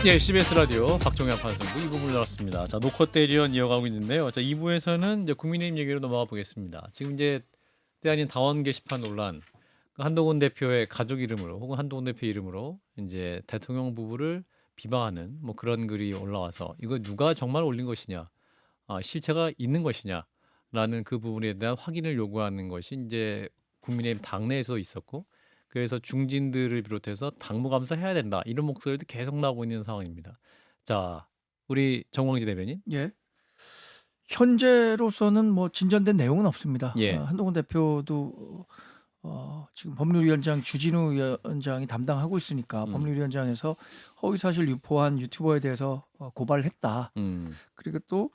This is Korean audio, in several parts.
예, CBS 라디오 박종현 판승부 2부를 열었습니다. 자, 노컷 대리원 이어가고 있는데요. 자, 2부에서는 이제 국민의힘 얘기로 넘어가 보겠습니다. 지금 이제 때 아닌 당원 게시판 논란, 한동훈 대표의 가족 이름으로 혹은 한동훈 대표 이름으로 이제 대통령 부부를 비방하는 뭐 그런 글이 올라와서 이거 누가 정말 올린 것이냐, 실체가 있는 것이냐라는 그 부분에 대한 확인을 요구하는 것이 이제 국민의힘 당내에서 있었고, 그래서 중진들을 비롯해서 당무감사 해야 된다 이런 목소리도 계속 나오고 있는 상황입니다. 자, 우리 정광지 대변인. 예. 현재로서는 뭐 진전된 내용은 없습니다. 예. 한동훈 대표도 지금 법률위원장 주진우 위원장이 담당하고 있으니까 법률위원장에서 허위사실 유포한 유튜버에 대해서 고발을 했다. 그리고 또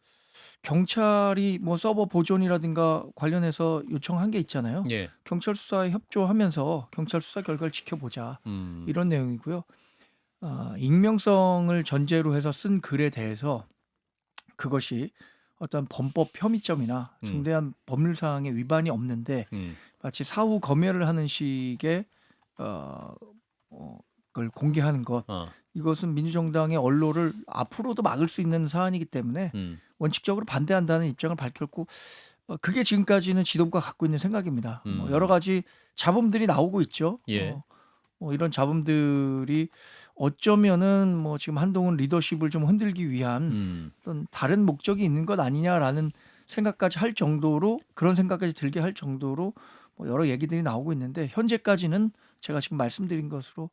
경찰이 뭐 서버 보존이라든가 관련해서 요청한 게 있잖아요. 예. 경찰 수사에 협조하면서 경찰 수사 결과를 지켜보자 이런 내용이고요. 익명성을 전제로 해서 쓴 글에 대해서 그것이 어떤 범법 혐의점이나 중대한 법률 사항에 위반이 없는데 마치 사후 검열을 하는 식의 그걸 공개하는 것, 이것은 민주정당의 언론을 앞으로도 막을 수 있는 사안이기 때문에 원칙적으로 반대한다는 입장을 밝혔고, 그게 지금까지는 지도부가 갖고 있는 생각입니다. 뭐 여러 가지 잡음들이 나오고 있죠. 예. 뭐 이런 잡음들이 어쩌면은 뭐 지금 한동훈 리더십을 좀 흔들기 위한 어떤 다른 목적이 있는 것 아니냐라는 생각까지 할 정도로, 그런 생각까지 들게 할 정도로 뭐 여러 얘기들이 나오고 있는데, 현재까지는 제가 지금 말씀드린 것으로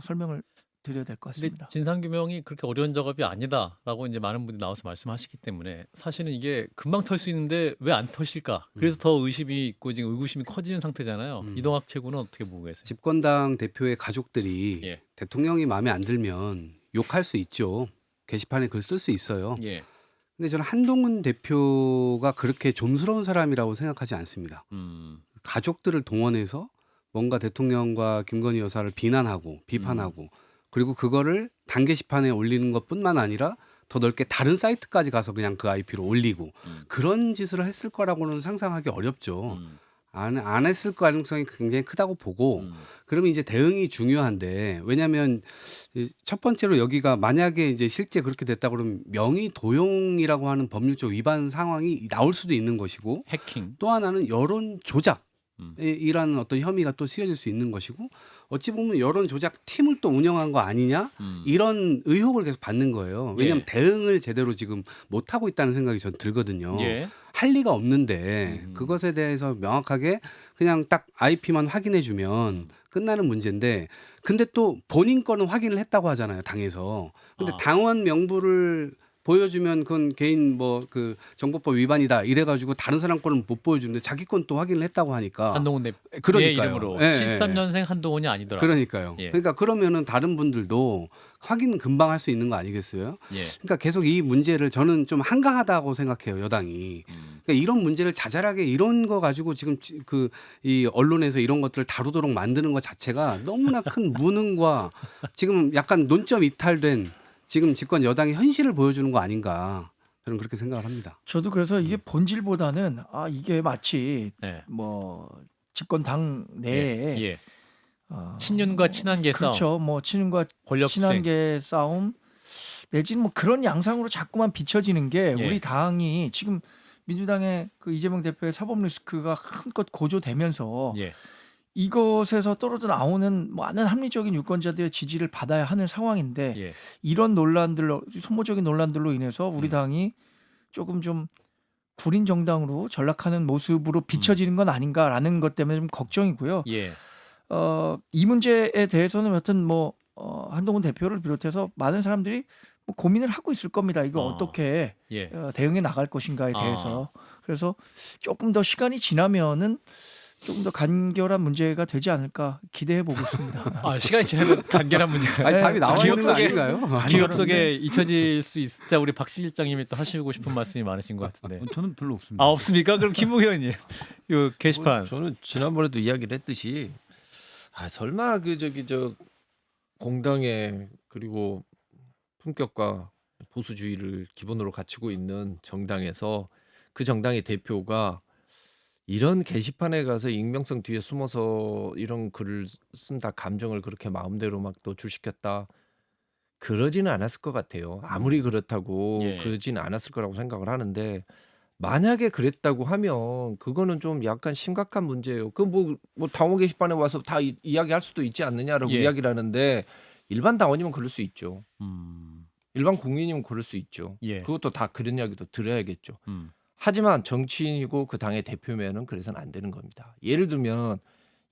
설명을 드려야 될 것 근데 같습니다. 진상규명이 그렇게 어려운 작업이 아니다라고 이제 많은 분들이 나와서 말씀하시기 때문에 사실은 이게 금방 털 수 있는데 왜 안 터질까? 그래서 더 의심이 있고 지금 의구심이 커지는 상태잖아요. 이동학 최고는 어떻게 보고 계세요? 집권당 대표의 가족들이 예. 대통령이 마음에 안 들면 욕할 수 있죠. 게시판에 글 쓸 수 있어요. 예. 근데 저는 한동훈 대표가 그렇게 좀스러운 사람이라고 생각하지 않습니다. 가족들을 동원해서 뭔가 대통령과 김건희 여사를 비난하고 비판하고 그리고 그거를 당 게시판에 올리는 것뿐만 아니라 더 넓게 다른 사이트까지 가서 그냥 그 IP로 올리고 그런 짓을 했을 거라고는 상상하기 어렵죠. 안 했을 가능성이 굉장히 크다고 보고, 그러면 이제 대응이 중요한데, 왜냐하면 첫 번째로 여기가 만약에 이제 실제 그렇게 됐다 그러면 명의 도용이라고 하는 법률적 위반 상황이 나올 수도 있는 것이고, 해킹. 또 하나는 여론 조작이라는 어떤 혐의가 또 씌워질 수 있는 것이고, 어찌 보면 여론 조작 팀을 또 운영한 거 아니냐 이런 의혹을 계속 받는 거예요. 왜냐하면 예. 대응을 제대로 지금 못 하고 있다는 생각이 전 들거든요. 예. 할 리가 없는데 그것에 대해서 명확하게 그냥 딱 IP만 확인해 주면 끝나는 문제인데, 근데 또 본인 거는 확인을 했다고 하잖아요, 당에서. 근데 당원 명부를 보여주면 그건 개인 뭐 그 정보법 위반이다 이래가지고 다른 사람 거는 못 보여주는데 자기 건 또 확인을 했다고 하니까. 한동훈 대표의 그러니까요. 이름으로 예, 예, 73년생 한동훈이 아니더라. 그러니까요. 예. 그러니까 그러면은 다른 분들도 확인 금방 할 수 있는 거 아니겠어요? 예. 그러니까 계속 이 문제를 저는 좀 한가하다고 생각해요, 여당이. 그러니까 이런 문제를 자잘하게 이런 거 가지고 지금 그 이 언론에서 이런 것들을 다루도록 만드는 것 자체가 너무나 큰 무능과 지금 약간 논점 이탈된 지금 집권 여당의 현실을 보여주는 거 아닌가, 저는 그렇게 생각을 합니다. 저도 그래서 이게 본질보다는 이게 마치 예. 뭐 집권 당 내에 예. 친윤과 친한계 싸움. 그렇죠. 뭐 친윤과 권력 친한계 싸움 내지는 뭐 그런 양상으로 자꾸만 비춰지는 게 예. 우리 당이 지금 민주당의 그 이재명 대표의 사법 리스크가 한껏 고조되면서 예. 이것에서 떨어져 나오는 많은 합리적인 유권자들의 지지를 받아야 하는 상황인데, 예. 이런 논란들로, 소모적인 논란들로 인해서 우리 당이 조금 좀 구린 정당으로 전락하는 모습으로 비춰지는 건 아닌가라는 것 때문에 좀 걱정이고요. 예. 이 문제에 대해서는 여튼 뭐 한동훈 대표를 비롯해서 많은 사람들이 뭐 고민을 하고 있을 겁니다. 이거 어떻게 예. 대응해 나갈 것인가에 대해서. 그래서 조금 더 시간이 지나면은 조금 더 간결한 문제가 되지 않을까 기대해 보고 있습니다. 시간이 지나면 간결한 문제가. 아니, 네, 답이 나와 기억 있는 거 속에- 아닌가요? 기억 속에 잊혀질 수 있. 자, 우리 박 실장님이 또 하시고 싶은 말씀이 많으신 것 같은데. 저는 별로 없습니다. 없습니까? 그럼 김 의원님, 요 게시판. 저는 지난번에도 이야기를 했듯이 설마 저 공당에 그리고 품격과 보수주의를 기본으로 갖추고 있는 정당에서 그 정당의 대표가 이런 게시판에 가서 익명성 뒤에 숨어서 이런 글을 쓴다, 감정을 그렇게 마음대로 막 노출시켰다, 그러지는 않았을 것 같아요. 아무리 그렇다고 예. 그러지는 않았을 거라고 생각을 하는데 만약에 그랬다고 하면 그거는 좀 약간 심각한 문제예요. 그 뭐 당원 게시판에 와서 다 이야기할 수도 있지 않느냐라고 예. 이야기를 하는데 일반 당원이면 그럴 수 있죠. 음. 일반 국민이면 그럴 수 있죠. 예. 그것도 다 그런 이야기도 들어야겠죠. 음. 하지만 정치인이고 그 당의 대표면은 그래서는 안 되는 겁니다. 예를 들면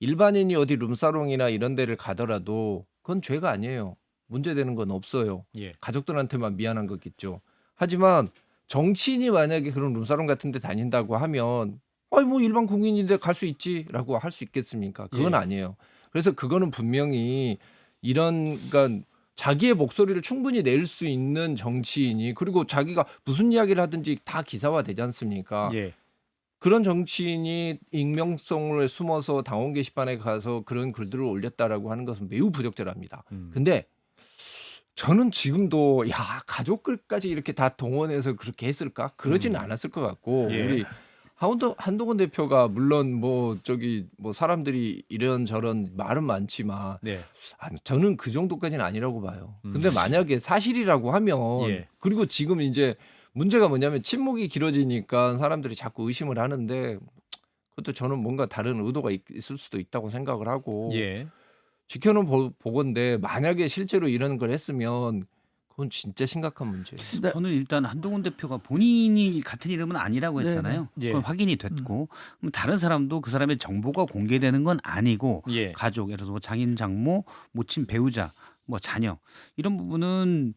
일반인이 어디 룸사롱이나 이런 데를 가더라도 그건 죄가 아니에요. 문제되는 건 없어요. 예. 가족들한테만 미안한 거겠죠. 하지만 정치인이 만약에 그런 룸사롱 같은 데 다닌다고 하면 아니 뭐 일반 국민인데 갈 수 있지라고 할 수 있겠습니까? 그건 예. 아니에요. 그래서 그거는 분명히 이런 그러니까 자기의 목소리를 충분히 낼 수 있는 정치인이 그리고 자기가 무슨 이야기를 하든지 다 기사화 되지 않습니까? 예. 그런 정치인이 익명성을 숨어서 당원 게시판에 가서 그런 글들을 올렸다라고 하는 것은 매우 부적절합니다. 근데 저는 지금도 야 가족들까지 이렇게 다 동원해서 그렇게 했을까? 그러지는 않았을 것 같고 예. 우리 한동훈 대표가 물론 뭐 저기 뭐 사람들이 이런저런 말은 많지만 네. 저는 그 정도까지는 아니라고 봐요. 근데 만약에 사실이라고 하면 예. 그리고 지금 이제 문제가 뭐냐면 침묵이 길어지니까 사람들이 자꾸 의심을 하는데 그것도 저는 뭔가 다른 의도가 있을 수도 있다고 생각을 하고 예. 지켜는 보건데 만약에 실제로 이런 걸 했으면 그건 진짜 심각한 문제예요. 네. 저는 일단 한동훈 대표가 본인이 같은 이름은 아니라고 네네. 했잖아요. 예. 그건 확인이 됐고 그럼 다른 사람도 그 사람의 정보가 공개되는 건 아니고 예. 가족, 예를 들어서 뭐 장인, 장모, 모친, 배우자, 뭐 자녀 이런 부분은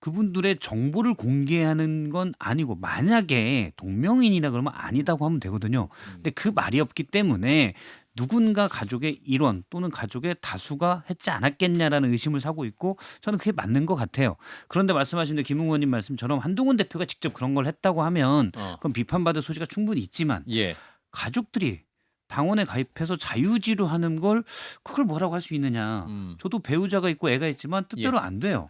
그분들의 정보를 공개하는 건 아니고 만약에 동명이인이라 그러면 아니다고 하면 되거든요. 근데 그 말이 없기 때문에 누군가 가족의 일원 또는 가족의 다수가 했지 않았겠냐라는 의심을 사고 있고 저는 그게 맞는 것 같아요. 그런데 말씀하신 대로 김웅 의원님 말씀처럼 한동훈 대표가 직접 그런 걸 했다고 하면 그건 비판받을 소지가 충분히 있지만 예. 가족들이 당원에 가입해서 자유지로 하는 걸 그걸 뭐라고 할 수 있느냐. 저도 배우자가 있고 애가 있지만 뜻대로 안 돼요.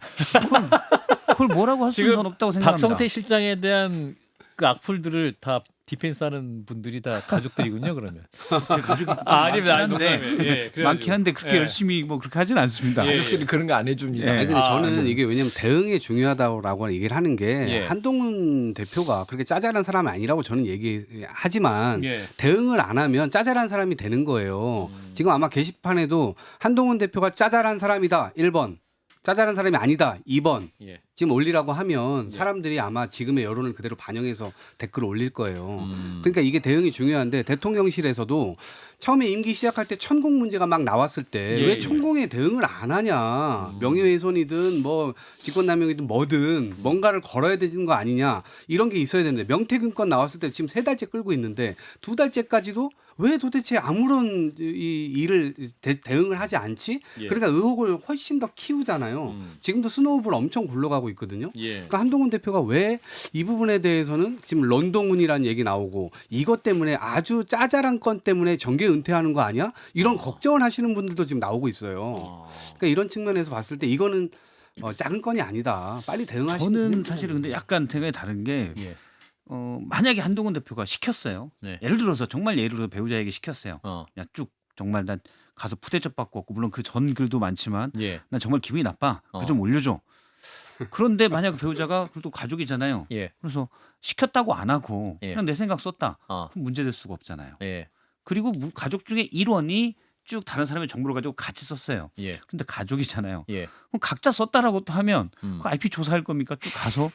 그걸 뭐라고 할 수는 지금 없다고 생각합니다. 박성태 실장에 대한 그 악플들을 다 디펜스하는 분들이 다 가족들이군요. 그러면. 제 가족이 아닙니다. 많긴 한데 예. 많긴 한데 그렇게 예. 열심히 뭐 그렇게 하진 않습니다. 예. 가족들이 그런 거 안 해줍니다. 예. 아니, 근데 아, 저는 네. 이게 왜냐면 대응이 중요하다고 얘기를 하는 게 예. 한동훈 대표가 그렇게 짜잘한 사람이 아니라고 저는 얘기하지만 예. 대응을 안 하면 짜잘한 사람이 되는 거예요. 지금 아마 게시판에도 한동훈 대표가 짜잘한 사람이다 1번, 짜잘한 사람이 아니다 2번 예. 지금 올리라고 하면 사람들이 아마 지금의 여론을 그대로 반영해서 댓글을 올릴 거예요. 그러니까 이게 대응이 중요한데 대통령실에서도 처음에 임기 시작할 때 천공 문제가 막 나왔을 때 예, 왜 예. 천공에 대응을 안 하냐. 명예훼손이든 뭐 직권남용이든 뭐든 뭔가를 걸어야 되는 거 아니냐. 이런 게 있어야 되는데 명태균 건 나왔을 때 지금 3달째 끌고 있는데 2달째까지도 왜 도대체 아무런 이 일을 대응을 하지 않지? 예. 그러니까 의혹을 훨씬 더 키우잖아요. 지금도 스노우볼 엄청 굴러가고 있거든요. 예. 그러니까 한동훈 대표가 왜 이 부분에 대해서는 지금 런동훈이라는 얘기 나오고 이것 때문에 아주 짜잘한 건 때문에 정계 은퇴하는 거 아니야? 이런 걱정을 하시는 분들도 지금 나오고 있어요. 그러니까 이런 측면에서 봤을 때 이거는 작은 건이 아니다. 빨리 대응하시는. 저는 사실은 근데 약간 생각이 다른 게 예. 만약에 한동훈 대표가 시켰어요. 네. 예를 들어서 정말 예를 들어서 배우자에게 시켰어요. 어. 야 쭉 정말 난 가서 푸대접 받고 왔고 물론 그 전 글도 많지만 예. 난 정말 기분이 나빠. 그거 좀 올려줘. 그런데 만약 배우자가 그래도 가족이잖아요. 예. 그래서 시켰다고 안 하고 예. 그냥 내 생각 썼다. 어. 그럼 문제될 수가 없잖아요. 예. 그리고 가족 중에 일원이 쭉 다른 사람의 정보를 가지고 같이 썼어요. 예. 근데 가족이잖아요. 예. 그럼 각자 썼다라고 또 하면 그 IP 조사할 겁니까? 쭉 가서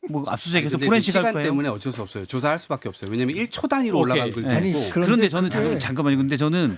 뭐 압수수색해서 포렌식 할 시간 거예요. 때문에 어쩔 수 없어요. 조사할 수밖에 없어요. 왜냐하면 1초 단위로 오케이. 올라간 글도 네. 있고. 그런데 저는 그게- 잠깐만요. 근데 저는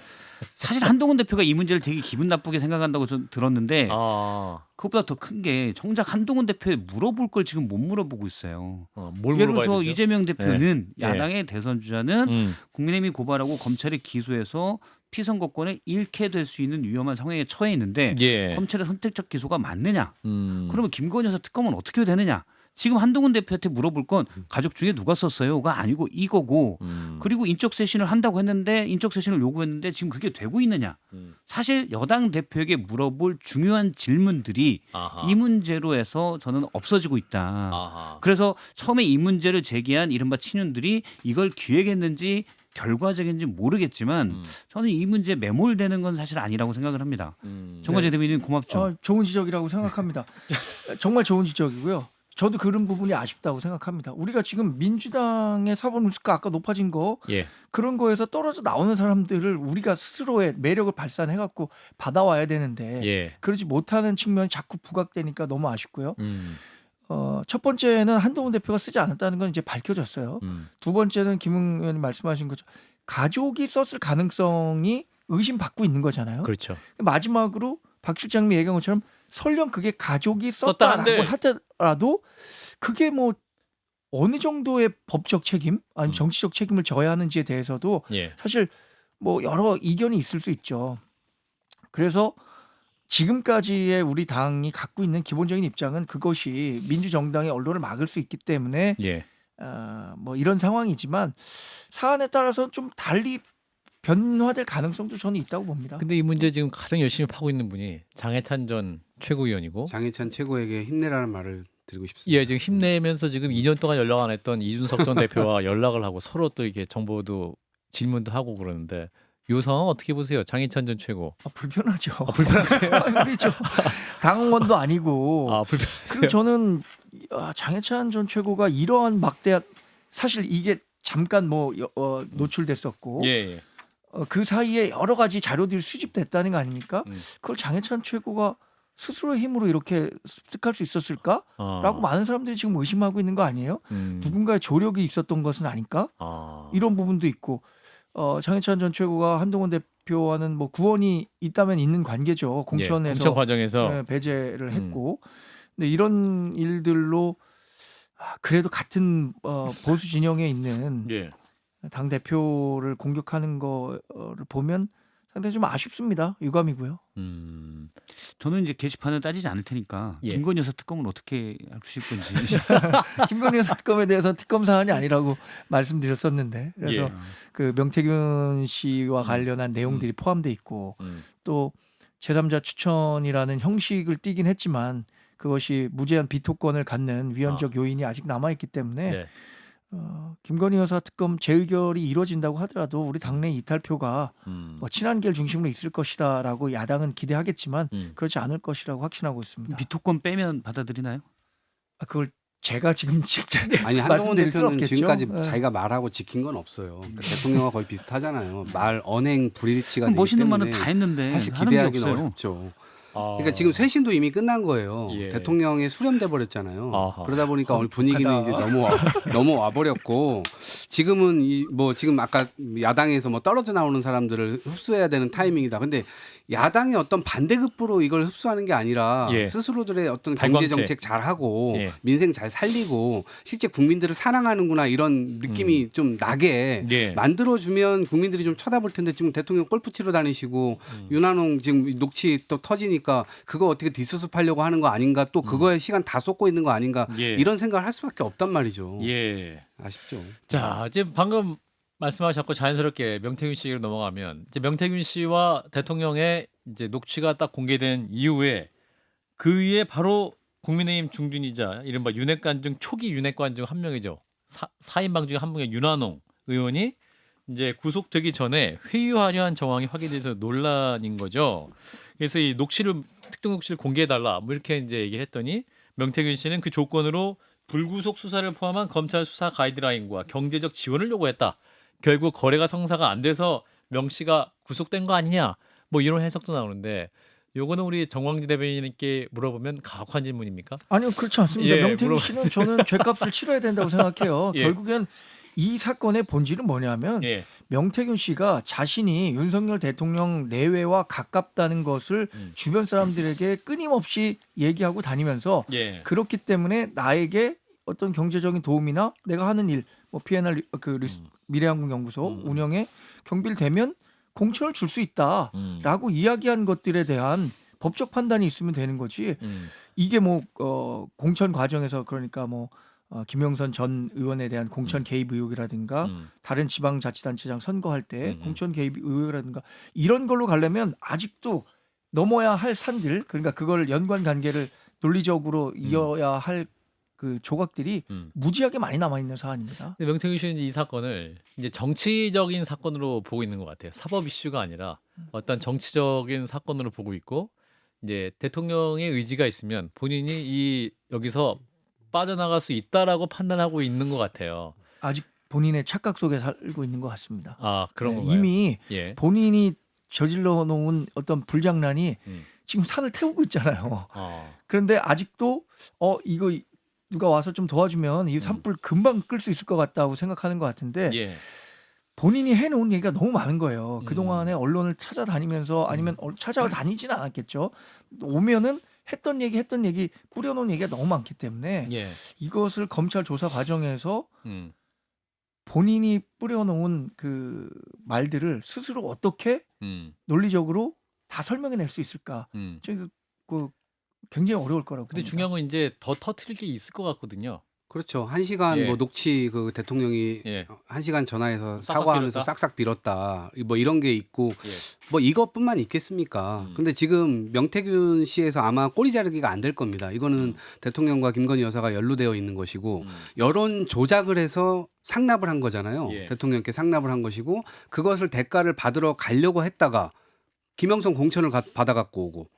사실 한동훈 대표가 이 문제를 되게 기분 나쁘게 생각한다고 전 들었는데 아. 그것보다 더 큰 게 정작 한동훈 대표에 물어볼 걸 지금 못 물어보고 있어요. 뭘 예를 물어봐야 들어서 되죠? 이재명 대표는 예. 야당의 대선 주자는 국민의힘이 고발하고 검찰이 기소해서 피선거권을 잃게 될 수 있는 위험한 상황에 처해 있는데 예. 검찰의 선택적 기소가 맞느냐? 그러면 그러면 김건희 여사 특검은 어떻게 해야 되느냐? 지금 한동훈 대표한테 물어볼 건 가족 중에 누가 썼어요가 아니고 이거고 그리고 인적 쇄신을 한다고 했는데 인적 쇄신을 요구했는데 지금 그게 되고 있느냐? 사실 여당 대표에게 물어볼 중요한 질문들이 아하. 이 문제로 해서 저는 없어지고 있다. 아하. 그래서 처음에 이 문제를 제기한 이른바 친윤들이 이걸 기획했는지 결과적인지 모르겠지만 저는 이 문제에 매몰되는 건 사실 아니라고 생각을 합니다. 정관재 대변인 고맙죠. 좋은 지적이라고 생각합니다. 정말 좋은 지적이고요. 저도 그런 부분이 아쉽다고 생각합니다. 우리가 지금 민주당의 사법 리스크가 아까 높아진 거 예. 그런 거에서 떨어져 나오는 사람들을 우리가 스스로의 매력을 발산해갖고 받아와야 되는데 예. 그러지 못하는 측면이 자꾸 부각되니까 너무 아쉽고요. 첫 번째는 한동훈 대표가 쓰지 않았다는 건 이제 밝혀졌어요. 두 번째는 김웅 의원님 말씀하신 것처럼 가족이 썼을 가능성이 의심받고 있는 거잖아요. 그렇죠. 마지막으로 박 실장님이 얘기한 것처럼 설령 그게 가족이 썼다 한들. 썼다라고 하더라도 그게 뭐 어느 정도의 법적 책임 아니면 정치적 책임을 져야 하는지에 대해서도 예. 사실 뭐 여러 이견이 있을 수 있죠. 그래서 지금까지의 우리 당이 갖고 있는 기본적인 입장은 그것이 민주정당의 언론을 막을 수 있기 때문에 예. 뭐 이런 상황이지만 사안에 따라서 좀 달리 변화될 가능성도 저는 있다고 봅니다. 근데 이 문제 지금 가장 열심히 파고 있는 분이 장해찬 전 최고위원이고 장해찬 최고에게 힘내라는 말을 드리고 싶습니다. 예, 지금 힘내면서 지금 2년 동안 연락 안 했던 이준석 전 대표와 연락을 하고 서로 또 이렇게 정보도 질문도 하고 그러는데 이 상황 어떻게 보세요? 장해찬 전 최고. 불편하죠. 불편하세요? 우리 저 당원도 아니고. 불편하세요? 그리고 저는 장해찬 전 최고가 이러한 막대한 사실 이게 잠깐 뭐 노출됐었고 예, 예. 그 사이에 여러 가지 자료들이 수집됐다는 거 아닙니까? 음. 그걸 장해찬 최고가 스스로의 힘으로 이렇게 습득할 수 있었을까라고 많은 사람들이 지금 의심하고 있는 거 아니에요? 누군가의 조력이 있었던 것은 아닐까? 이런 부분도 있고 장해찬 전 최고가 한동훈 대표와는 뭐 구원이 있다면 있는 관계죠. 공천에서 공천 과정에서 배제를 했고, 근데 이런 일들로 그래도 같은 보수 진영에 있는 예. 당 대표를 공격하는 거를 보면 상당히 좀 아쉽습니다. 유감이고요. 저는 이제 게시판을 따지지 않을 테니까 예. 김건희 여사 특검을 어떻게 하실 건지. 김건희 여사 특검에 대해서 특검 사안이 아니라고 말씀드렸었는데 그래서 예. 그 명태균 씨와 관련한 내용들이 포함돼 있고 또 제3자 추천이라는 형식을 띠긴 했지만 그것이 무제한 비토권을 갖는 위헌적 요인이 아직 남아있기 때문에 네. 김건희 여사 특검 재의결이 이루어진다고 하더라도 우리 당내 이탈표가 뭐 친한계를 중심으로 있을 것이다라고 야당은 기대하겠지만 그렇지 않을 것이라고 확신하고 있습니다. 비토권 빼면 받아들이나요? 그걸 제가 지금 직접 아니 한동훈 말씀드릴 수 대표는 없겠죠? 지금까지 예. 자기가 말하고 지킨 건 없어요. 그러니까 대통령과 거의 비슷하잖아요. 말 언행 불일치가 되기 멋있는 때문에 말은 다 했는데 사실 하는 게 기대하기는 없어요. 어렵죠. 그러니까 지금 쇄신도 이미 끝난 거예요. 예. 대통령에 수렴돼 버렸잖아요. 아하. 그러다 보니까 오늘 분위기는 이제 너무 와버렸고 지금은 뭐 지금 아까 야당에서 뭐 떨어져 나오는 사람들을 흡수해야 되는 타이밍이다. 근데 야당의 어떤 반대급부로 이걸 흡수하는 게 아니라 예. 스스로들의 어떤 발광체. 경제 정책 잘 하고 예. 민생 잘 살리고 실제 국민들을 사랑하는구나 이런 느낌이 좀 나게 예. 만들어주면 국민들이 좀 쳐다볼 텐데 지금 대통령 골프 치러 다니시고 윤한홍 지금 녹취 또 터지니까 그거 어떻게 뒷수습하려고 하는 거 아닌가 또 그거에 시간 다 쏟고 있는 거 아닌가 예. 이런 생각을 할 수밖에 없단 말이죠. 예. 아쉽죠. 자, 이제 방금 말씀하셨고 자연스럽게 명태균 씨 얘기로 넘어가면 이제 명태균 씨와 대통령의 이제 녹취가 딱 공개된 이후에 그 위에 바로 국민의힘 중진이자 이른바 윤핵관 중 초기 윤핵관 중 한 명이죠. 사인방 중에 한 명의 윤한홍 의원이 이제 구속되기 전에 회유하려 한 정황이 확인돼서 논란인 거죠. 그래서 이 녹취를 특정 녹취를 공개해달라 뭐 이렇게 이제 얘기를 했더니 명태균 씨는 그 조건으로 불구속 수사를 포함한 검찰 수사 가이드라인과 경제적 지원을 요구했다. 결국 거래가 성사가 안 돼서 명 씨가 구속된 거 아니냐 뭐 이런 해석도 나오는데 요거는 우리 정광지 대변인께 물어보면 가혹한 질문입니까? 아니요 그렇지 않습니다. 예, 명태균 씨는 저는 죄값을 치러야 된다고 생각해요. 예. 결국엔 이 사건의 본질은 뭐냐면 예. 명태균 씨가 자신이 윤석열 대통령 내외와 가깝다는 것을 주변 사람들에게 끊임없이 얘기하고 다니면서 예. 그렇기 때문에 나에게 어떤 경제적인 도움이나 내가 하는 일, 뭐 P&R 미래항공연구소 운영에 경비를 대면 공천을 줄 수 있다라고 이야기한 것들에 대한 법적 판단이 있으면 되는 거지. 이게 뭐 공천 과정에서 그러니까 뭐 김영선 전 의원에 대한 공천 개입 의혹이라든가 다른 지방자치단체장 선거할 때 공천 개입 의혹이라든가 이런 걸로 가려면 아직도 넘어야 할 산들 그러니까 그걸 연관 관계를 논리적으로 이어야 할 그 조각들이 음. 무지하게 많이 남아 있는 사안입니다. 근데 명태균 씨는 이 사건을 이제 정치적인 사건으로 보고 있는 것 같아요. 사법 이슈가 아니라 어떤 정치적인 사건으로 보고 있고 이제 대통령의 의지가 있으면 본인이 이 여기서 빠져나갈 수 있다라고 판단하고 있는 것 같아요. 아직 본인의 착각 속에 살고 있는 것 같습니다. 아 그런 네, 건가요? 이미 예. 본인이 저질러 놓은 어떤 불장난이 음. 지금 산을 태우고 있잖아요. 어. 그런데 아직도 이거 누가 와서 좀 도와주면 이 산불 금방 끌 수 있을 것 같다고 생각하는 것 같은데 예. 본인이 해놓은 얘기가 너무 많은 거예요. 음. 그동안에 언론을 찾아다니면서 아니면 찾아다니지는 않았겠죠. 오면은 했던 얘기 뿌려놓은 얘기가 너무 많기 때문에 예. 이것을 검찰 조사 과정에서 음. 본인이 뿌려놓은 그 말들을 스스로 어떻게 논리적으로 다 설명해낼 수 있을까? 음. 저는 굉장히 어려울 거라고 근데 봅니다. 중요한 건 이제 더 터트릴 게 있을 것 같거든요. 그렇죠. 1시간 예. 뭐 녹취 그 대통령이 예. 1시간 전화해서 싹싹 사과하면서 빌었다? 싹싹 빌었다. 뭐 이런 게 있고 예. 뭐 이것뿐만 있겠습니까? 근데 지금 명태균 씨에서 아마 꼬리 자르기가 안 될 겁니다. 이거는 대통령과 김건희 여사가 연루되어 있는 것이고 여론 조작을 해서 상납을 한 거잖아요. 예. 대통령께 상납을 한 것이고 그것을 대가를 받으러 가려고 했다가 김영선 공천을 받아갖고 오고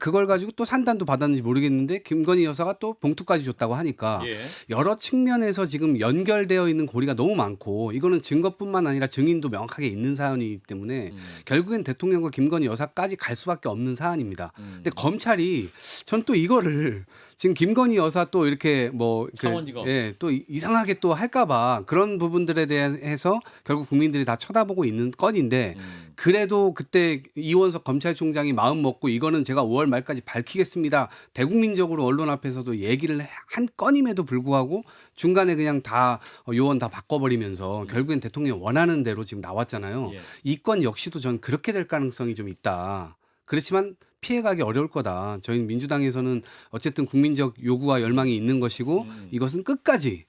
그걸 가지고 또 산단도 받았는지 모르겠는데 김건희 여사가 또 봉투까지 줬다고 하니까 예. 여러 측면에서 지금 연결되어 있는 고리가 너무 많고 이거는 증거뿐만 아니라 증인도 명확하게 있는 사안이기 때문에 결국엔 대통령과 김건희 여사까지 갈 수밖에 없는 사안입니다. 근데 검찰이 전 또 이거를 지금 김건희 여사 또 이렇게 뭐 창원지검. 예, 또 이상하게 또 할까봐 그런 부분들에 대해서 결국 국민들이 다 쳐다보고 있는 건인데 그래도 그때 이원석 검찰총장이 마음 먹고 이거는 제가 5월 말까지 밝히겠습니다. 대국민적으로 언론 앞에서도 얘기를 한 건임에도 불구하고 중간에 그냥 다 요원 다 바꿔버리면서 결국엔 대통령이 원하는 대로 지금 나왔잖아요. 예. 이 건 역시도 전 그렇게 될 가능성이 좀 있다. 그렇지만 피해가기 어려울 거다. 저희는 민주당에서는 어쨌든 국민적 요구와 열망이 있는 것이고 이것은 끝까지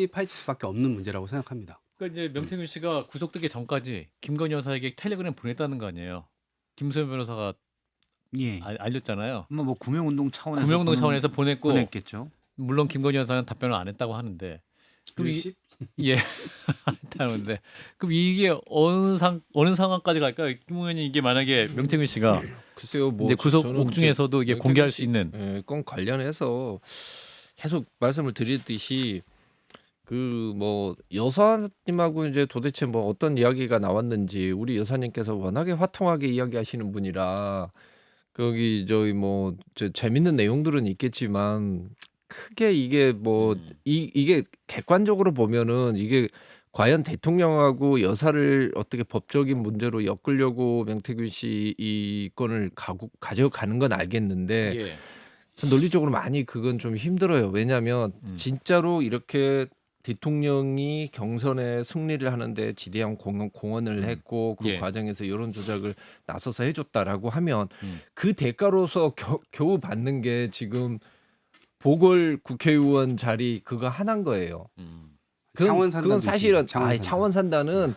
파헤칠 수밖에 없는 문제라고 생각합니다. 그러니까 이제 명태균 씨가 구속되기 전까지 김건희 여사에게 텔레그램 보냈다는 거 아니에요. 김소연 변호사가 예. 알렸잖아요. 뭐 구명운동 차원에서 구명운동 차원에서 보냈고 보냈겠죠. 물론 김건희 여사는 답변을 안 했다고 하는데 그럼 일십? 예, 했다는데 그럼 이게 어느 상황까지 갈까요? 김 의원님 이게 만약에 명태균 씨가 글쎄요, 뭐 이제 구속 저는 옥중에서도 이게 명태균 공개할 씨, 수 있는 건 관련해서 계속 말씀을 드렸듯이 그 뭐 여사님하고 이제 도대체 뭐 어떤 이야기가 나왔는지 우리 여사님께서 워낙에 화통하게 이야기하시는 분이라 거기 저기 뭐 재밌는 내용들은 있겠지만 크게 이게 뭐 이게 객관적으로 보면은 이게 과연 대통령하고 여사를 어떻게 법적인 문제로 엮으려고 명태균 씨 이 건을 가져가는 건 알겠는데 예. 논리적으로 많이 그건 좀 힘들어요. 왜냐하면 진짜로 이렇게 대통령이 경선에 승리를 하는데 지대한 공헌을 했고 그 예. 과정에서 여론 조작을 나서서 해줬다라고 하면 그 음. 대가로서 겨우 받는 게 지금 보궐 국회의원 자리 그거 하나인 거예요. 창원산단 그건 사실은 창원산단. 창원산단은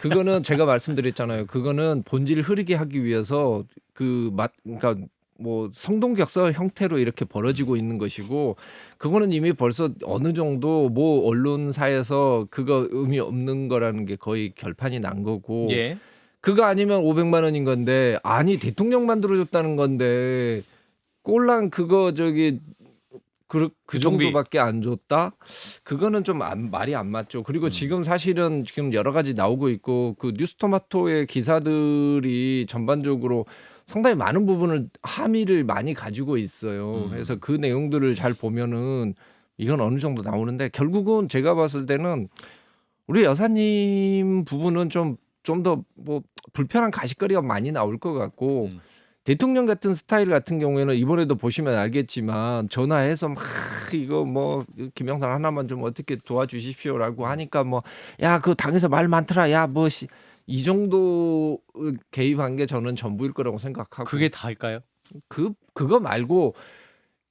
그거는 제가 말씀드렸잖아요. 그거는 본질을 흐르게 하기 위해서 그러니까 뭐 성동격서 형태로 이렇게 벌어지고 있는 것이고 그거는 이미 벌써 어느 정도 뭐 언론사에서 그거 의미 없는 거라는 게 거의 결판이 난 거고 예. 그거 아니면 500만 원인 건데 아니 대통령 만들어줬다는 건데 꼴랑 그거 저기 그 정도밖에 안 줬다? 그거는 좀 말이 안 맞죠. 그리고 지금 사실은 지금 여러 가지 나오고 있고 그 뉴스토마토의 기사들이 전반적으로 상당히 많은 부분을 함의를 많이 가지고 있어요. 그래서 그 내용들을 잘 보면은 이건 어느 정도 나오는데 결국은 제가 봤을 때는 우리 여사님 부분은 좀 더 뭐 불편한 가십거리가 많이 나올 것 같고 대통령 같은 스타일 같은 경우에는 이번에도 보시면 알겠지만 전화해서 막 이거 뭐 김영삼 하나만 좀 어떻게 도와주십시오라고 하니까 뭐 야 그 당에서 말 많더라 야 뭐 이 정도 개입한 게 저는 전부일 거라고 생각하고 그게 다일까요? 그거 말고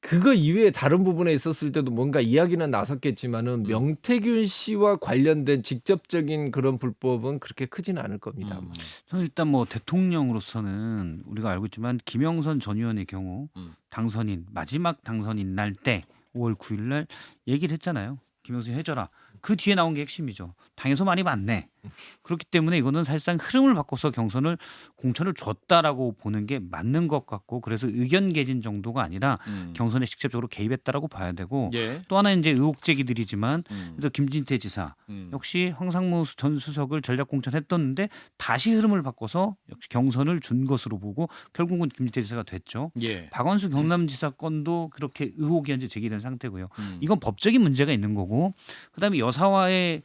그거 이외에 다른 부분에 있었을 때도 뭔가 이야기는 나섰겠지만은 명태균 씨와 관련된 직접적인 그런 불법은 그렇게 크지는 않을 겁니다. 저는 일단 뭐 대통령으로서는 우리가 알고 있지만 김영선 전 의원의 경우 당선인 마지막 당선인 날 때 5월 9일 날 얘기를 했잖아요. 김영순이 해줘라. 그 뒤에 나온 게 핵심이죠. 당에서 많이 받네. 그렇기 때문에 이거는 사실상 흐름을 바꿔서 경선을 공천을 줬다라고 보는 게 맞는 것 같고 그래서 의견 개진 정도가 아니라 경선에 직접적으로 개입했다라고 봐야 되고 예. 또 하나 이제 의혹 제기들이지만 음. 또 김진태 지사 음. 역시 황상무 전 수석을 전략 공천했었는데 다시 흐름을 바꿔서 역시 경선을 준 것으로 보고 결국은 김진태 지사가 됐죠. 예. 박원순 경남지사 건도 그렇게 의혹이 현재 제기된 상태고요. 음. 이건 법적인 문제가 있는 거고 그다음에 여사와의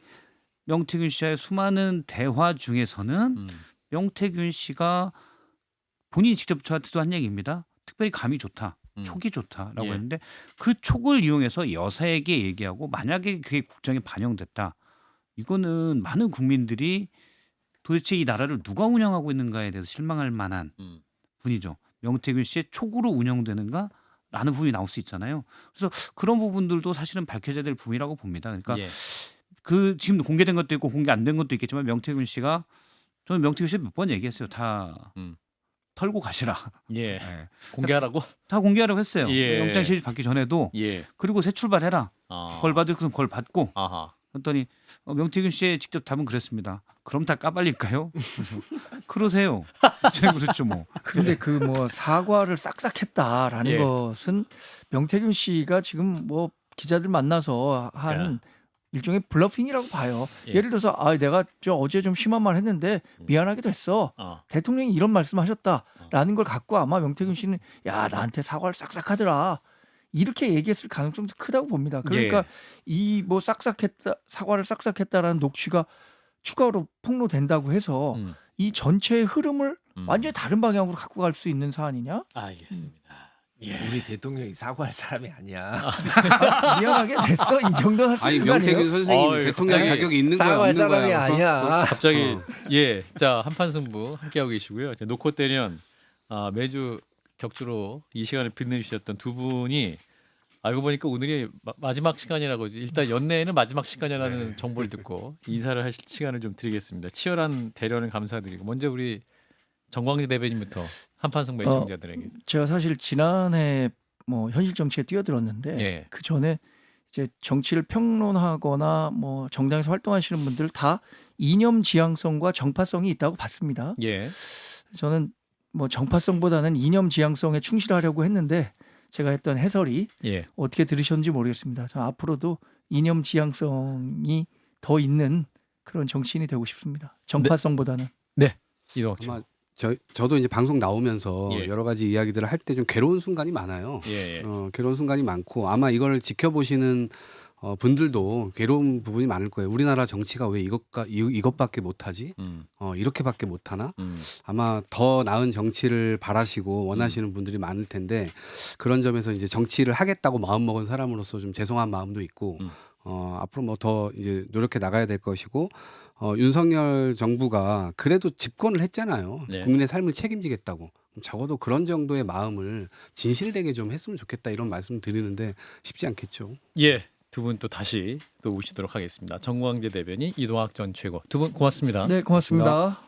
명태균 씨와의 수많은 대화 중에서는 음. 명태균 씨가 본인이 직접 저한테도 한 얘기입니다. 특별히 감이 좋다. 촉이 좋다라고 예. 했는데 그 촉을 이용해서 여사에게 얘기하고 만약에 그게 국정에 반영됐다. 이거는 많은 국민들이 도대체 이 나라를 누가 운영하고 있는가에 대해서 실망할 만한 음. 분이죠. 명태균 씨의 촉으로 운영되는가? 라는 부분이 나올 수 있잖아요. 그래서 그런 부분들도 사실은 밝혀져야 될 부분이라고 봅니다. 그러니까 예. 그 지금 공개된 것도 있고 공개 안 된 것도 있겠지만 명태균 씨가 저는 명태균 씨 몇 번 얘기했어요. 다 털고 가시라. 예. 네. 공개하라고? 다 공개하라고 했어요. 예. 영장 실질 받기 전에도 예. 그리고 새 출발해라. 아. 벌 받을 것은 벌 받고. 아하. 그랬더니 명태균 씨의 직접 답은 그랬습니다. 그럼 다 까발릴까요? 그러세요. 제가 그렇죠 뭐. 근데 그 뭐 사과를 싹싹 했다라는 예. 것은 명태균 씨가 지금 뭐 기자들 만나서 한 일종의 블러핑이라고 봐요. 예. 예를 들어서 내가 저 어제 좀 심한 말 했는데 미안하게 됐어. 대통령이 이런 말씀하셨다라는 걸 갖고 아마 명태균 씨는 야 나한테 사과를 싹싹 하더라. 이렇게 얘기했을 가능성도 크다고 봅니다. 그러니까 예. 이 뭐 싹싹했다 사과를 싹싹했다라는 녹취가 추가로 폭로된다고 해서 이 전체의 흐름을 완전히 다른 방향으로 갖고 갈 수 있는 사안이냐? 알겠습니다. 예. 우리 대통령이 사과할 사람이 아니야. 미안하게 됐어 이 정도는 할 수 아니 있는 거 아니에요? 명태균 선생님 어이, 대통령 갑자기 자격이 있는 거야 사과할 없는 사람이 거야? 아니야. 갑자기 예. 자, 한판 승부 함께하고 계시고요. 노코 때련 매주 격주로 이 시간을 빛내주셨던 두 분이 알고 보니까 오늘이 마지막 시간이라고 일단 연내에는 마지막 시간이라는 정보를 듣고 인사를 하실 시간을 좀 드리겠습니다. 치열한 대련을 감사드리고 먼저 우리 정광재 대변인부터 한판 승부 애청자들에게. 제가 사실 지난해 뭐 현실 정치에 뛰어들었는데 예. 그 전에 이제 정치를 평론하거나 뭐 정당에서 활동하시는 분들 다 이념 지향성과 정파성이 있다고 봤습니다. 예. 저는 뭐 정파성보다는 이념 지향성에 충실하려고 했는데 제가 했던 해설이 예. 어떻게 들으셨는지 모르겠습니다. 저 앞으로도 이념 지향성이 더 있는 그런 정치인이 되고 싶습니다. 정파성보다는. 이동. 아마 저도 이제 방송 나오면서 예. 여러 가지 이야기들을 할 때 좀 괴로운 순간이 많아요. 예. 괴로운 순간이 많고 아마 이걸 지켜보시는 분들도 괴로운 부분이 많을 거예요. 우리나라 정치가 왜 이것밖에 못하지? 이렇게밖에 못하나? 아마 더 나은 정치를 바라시고 원하시는 분들이 많을 텐데 그런 점에서 이제 정치를 하겠다고 마음먹은 사람으로서 좀 죄송한 마음도 있고 앞으로 뭐 더 이제 노력해 나가야 될 것이고 윤석열 정부가 그래도 집권을 했잖아요. 네. 국민의 삶을 책임지겠다고. 적어도 그런 정도의 마음을 진실되게 좀 했으면 좋겠다 이런 말씀 드리는데 쉽지 않겠죠. 예. 두 분 또 다시 또 오시도록 하겠습니다. 정광재 대변인, 이동학 전 최고. 두 분 고맙습니다. 네, 고맙습니다.